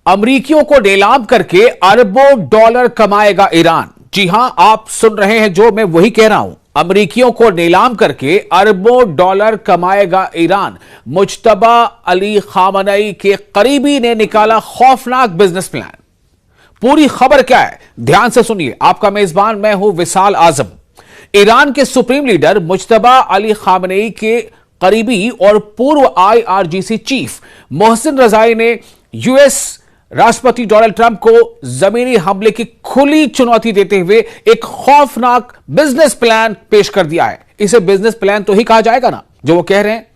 अमरीकियों को नीलाम करके अरबों डॉलर कमाएगा ईरान। जी हां, आप सुन रहे हैं जो मैं वही कह रहा हूं। अमरीकियों को नीलाम करके अरबों डॉलर कमाएगा ईरान। मुज्तबा अली खामनेई के करीबी ने निकाला खौफनाक बिजनेस प्लान। पूरी खबर क्या है, ध्यान से सुनिए। आपका मेजबान मैं हूं विशाल आजम। ईरान के supreme leader Mojtaba Ali Khamenei के करीबी और पूर्व IRGC चीफ मोहसिन रजाई ने यूएस राष्ट्रपति डोनाल्ड ट्रंप को जमीनी हमले की खुली चुनौती देते हुए एक खौफनाक बिजनेस प्लान पेश कर दिया है। इसे बिजनेस प्लान तो ही कहा जाएगा ना, जो वो कह रहे हैं।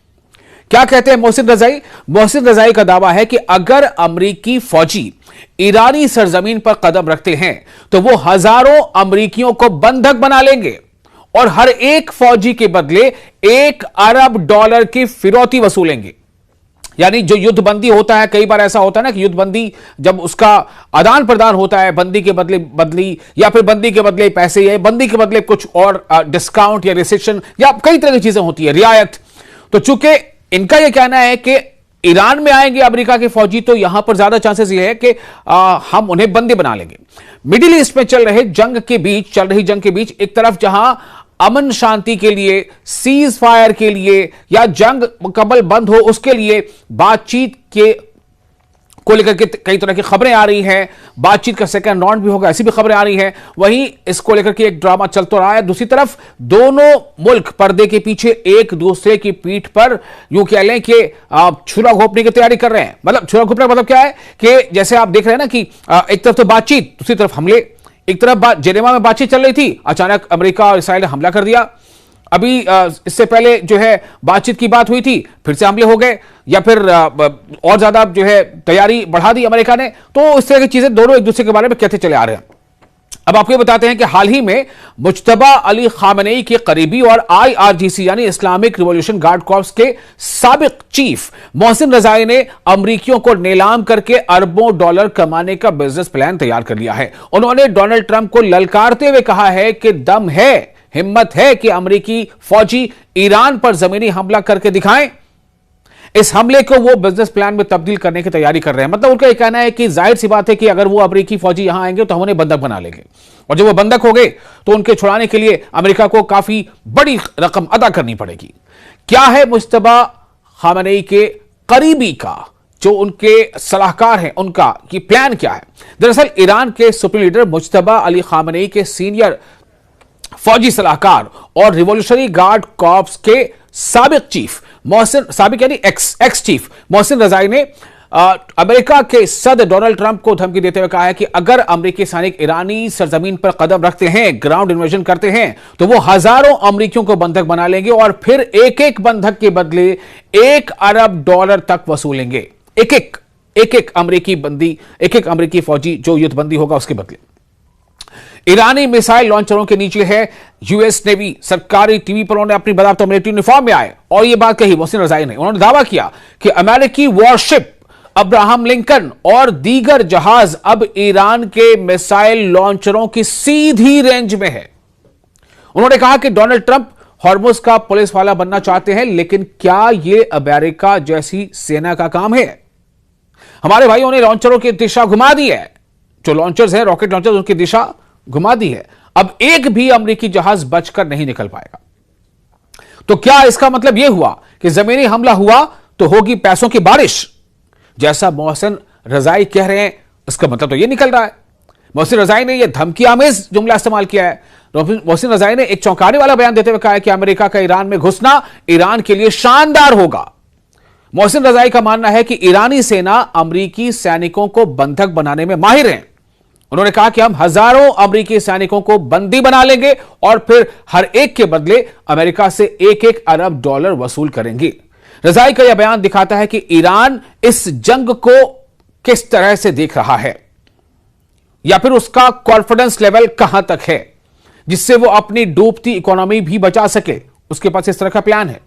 क्या कहते हैं मोहसिन रजाई? मोहसिन रजाई का दावा है कि अगर अमरीकी फौजी ईरानी सरजमीन पर कदम रखते हैं तो वो हजारों अमरीकियों को बंधक बना लेंगे और हर एक फौजी के बदले $1 अरब की फिरौती वसूलेंगे। यानी जो युद्धबंदी होता है, कई बार ऐसा होता है ना कि युद्धबंदी जब उसका आदान प्रदान होता है, बंदी के बदले बदली या फिर बंदी के बदले पैसे या बंदी के बदले कुछ और डिस्काउंट या रिसेक्शन या कई तरह की चीजें होती है, रियायत। तो चूंकि इनका यह कहना है कि ईरान में आएंगे अमेरिका के फौजी तो यहां पर ज्यादा चांसेस ये है कि हम उन्हें बंदी बना लेंगे। मिडिल ईस्ट में चल रही जंग के बीच एक तरफ जहां अमन शांति के लिए, सीज फायर के लिए या जंग मुकम्मल बंद हो उसके लिए बातचीत को लेकर के कई तरह की खबरें आ रही हैं। बातचीत का सेकंड राउंड भी होगा, ऐसी भी खबरें आ रही हैं। वहीं इसको लेकर के एक ड्रामा चलता रहा है। दूसरी तरफ दोनों मुल्क पर्दे के पीछे एक दूसरे की पीठ पर यूं कह लें कि छुरा घोंपने की तैयारी कर रहे हैं। मतलब छुरा घोंपने का मतलब क्या है कि जैसे आप देख रहे हैं ना कि एक तरफ तो बातचीत, दूसरी तरफ हमले। एक तरफ जेनेवा में बातचीत चल रही थी, अचानक अमेरिका और इसराइल ने हमला कर दिया। अभी इससे पहले जो है बातचीत की बात हुई थी, फिर से हमले हो गए या फिर और ज्यादा जो है तैयारी बढ़ा दी अमेरिका ने। तो इस तरह की चीजें दोनों एक दूसरे के बारे में कहते चले आ रहे हैं। अब आपको बताते हैं कि हाल ही में मुज्तबा अली खामनेई के करीबी और IRGC यानी इस्लामिक रिवॉल्यूशन गार्ड कॉर्प्स के साबिक चीफ मोहसिन रजाई ने अमरीकियों को नीलाम करके अरबों डॉलर कमाने का बिजनेस प्लान तैयार कर लिया है। उन्होंने डोनाल्ड ट्रंप को ललकारते हुए कहा है कि दम है, हिम्मत है कि अमरीकी फौजी ईरान पर जमीनी हमला करके दिखाएं। इस हमले को वो बिजनेस प्लान में तब्दील करने की तैयारी कर रहे हैं। मतलब उनका यह कहना है कि जाहिर सी बात है कि अगर वो अमरीकी फौजी यहां आएंगे तो हम उन्हें बंधक बना लेंगे और जब वो बंधक हो गए तो उनके छुड़ाने के लिए अमेरिका को काफी बड़ी रकम अदा करनी पड़ेगी। क्या है मुज्तबा खामनेई के करीबी का, जो उनके सलाहकार हैं, उनका कि प्लान क्या है? दरअसल ईरान के supreme leader Mojtaba Ali Khamenei के सीनियर फौजी सलाहकार और रिवॉल्यूशनरी गार्ड कॉर्प्स के साबिक यानी एक्स चीफ मोहसिन रजाई ने अमेरिका के सदर डोनाल्ड ट्रंप को धमकी देते हुए कहा है कि अगर अमेरिकी सैनिक ईरानी सरजमीन पर कदम रखते हैं, ग्राउंड इन्वेजन करते हैं, तो वो हजारों अमरीकियों को बंधक बना लेंगे और फिर एक एक बंधक के बदले $1 अरब तक वसूलेंगे। एक एक अमरीकी फौजी जो युद्धबंदी होगा उसके बदले। ईरानी मिसाइल लॉन्चरों के नीचे है यूएस नेवी। सरकारी टीवी पर उन्होंने अपनी बदावत मिलिट्री यूनिफॉर्म में आए और यह बात कही मोहसिन रजाई ने। उन्होंने दावा किया कि अमेरिकी वॉरशिप अब्राहम लिंकन और दीगर जहाज अब ईरान के मिसाइल लॉन्चरों की सीधी रेंज में है। उन्होंने कहा कि डोनाल्ड ट्रंप हॉर्मुज का पुलिस वाला बनना चाहते हैं, लेकिन क्या यह अमेरिका जैसी सेना का काम है? हमारे भाइयों ने लॉन्चरों की दिशा घुमा दी है। जो लॉन्चर्स हैं, रॉकेट लॉन्चर्स, उनकी दिशा घुमा दी है। अब एक भी अमेरिकी जहाज बचकर नहीं निकल पाएगा। तो क्या इसका मतलब यह हुआ कि जमीनी हमला हुआ तो होगी पैसों की बारिश, जैसा मोहसिन रजाई कह रहे हैं? इसका मतलब तो यह निकल रहा है। मोहसिन रजाई ने यह धमकी आमेज जुमला इस्तेमाल किया है। मोहसिन रजाई ने एक चौंकाने वाला बयान देते हुए कहा है कि अमेरिका का ईरान में घुसना ईरान के लिए शानदार होगा। मोहसिन रजाई का मानना है कि ईरानी सेना अमेरिकी सैनिकों को बंधक बनाने में माहिर है। उन्होंने कहा कि हम हजारों अमेरिकी सैनिकों को बंदी बना लेंगे और फिर हर एक के बदले अमेरिका से $1 अरब वसूल करेंगे। रजाई का यह बयान दिखाता है कि ईरान इस जंग को किस तरह से देख रहा है या फिर उसका कॉन्फिडेंस लेवल कहां तक है जिससे वो अपनी डूबती इकोनॉमी भी बचा सके। उसके पास इस तरह का प्लान है।